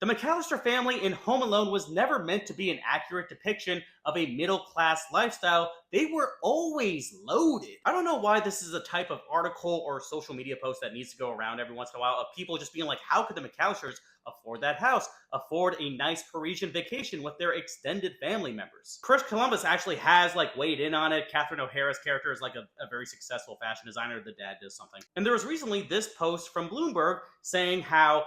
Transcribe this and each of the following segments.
The McCallister family in Home Alone was never meant to be an accurate depiction of a middle class lifestyle. They were always loaded. I don't know why this is a type of article or social media post that needs to go around every once in a while of people just being like, how could the McCallisters afford that house, afford a nice Parisian vacation with their extended family members? Chris Columbus actually has weighed in on it. Catherine O'Hara's character is a very successful fashion designer. The dad does something. And there was recently this post from Bloomberg saying how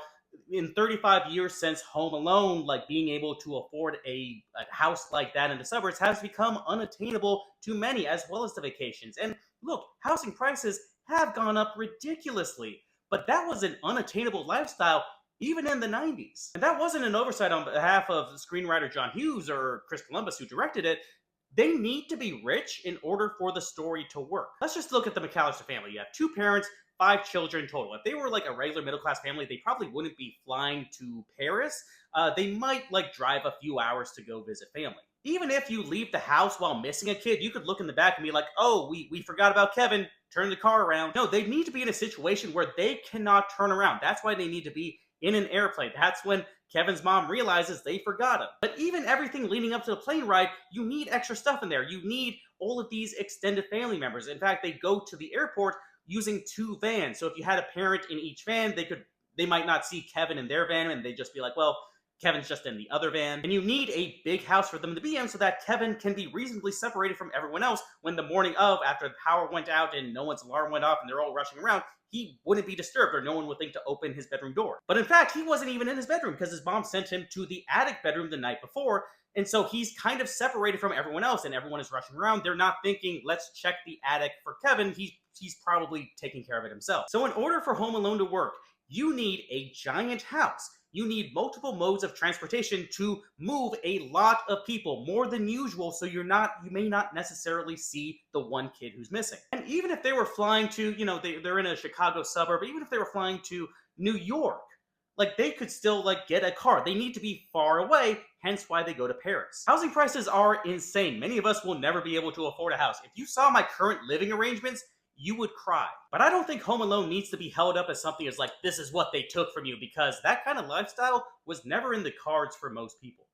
in 35 years since Home Alone, being able to afford a house like that in the suburbs has become unattainable to many, as well as the vacations. And look, housing prices have gone up ridiculously, but that was an unattainable lifestyle even in the 90s. And that wasn't an oversight on behalf of screenwriter John Hughes or Chris Columbus, who directed it. They need to be rich in order for the story to work. Let's just look at the McCallister family. You have two parents, five children total. If they were a regular middle class family, they probably wouldn't be flying to Paris. They might drive a few hours to go visit family. Even if you leave the house while missing a kid, you could look in the back and be like, oh, we forgot about Kevin, turn the car around. No, they need to be in a situation where they cannot turn around. That's why they need to be in an airplane. That's when Kevin's mom realizes they forgot him. But even everything leading up to the plane ride, you need extra stuff in there. You need all of these extended family members. In fact, they go to the airport using two vans. So if you had a parent in each van, they might not see Kevin in their van and they'd just be like, well, Kevin's just in the other van. And you need a big house for them to be in so that Kevin can be reasonably separated from everyone else when the morning of, after the power went out and no one's alarm went off and they're all rushing around, he wouldn't be disturbed or no one would think to open his bedroom door. But in fact, he wasn't even in his bedroom because his mom sent him to the attic bedroom the night before. And so he's kind of separated from everyone else and everyone is rushing around. They're not thinking, let's check the attic for Kevin. He's probably taking care of it himself. So in order for Home Alone to work, you need a giant house. You need multiple modes of transportation to move a lot of people, more than usual, so you may not necessarily see the one kid who's missing. And even if they were flying to, they're in a Chicago suburb, even if they were flying to New York, they could still get a car. They need to be far away, hence why they go to Paris. Housing prices are insane. Many of us will never be able to afford a house. If you saw my current living arrangements, you would cry. But I don't think Home Alone needs to be held up as something as this is what they took from you, because that kind of lifestyle was never in the cards for most people.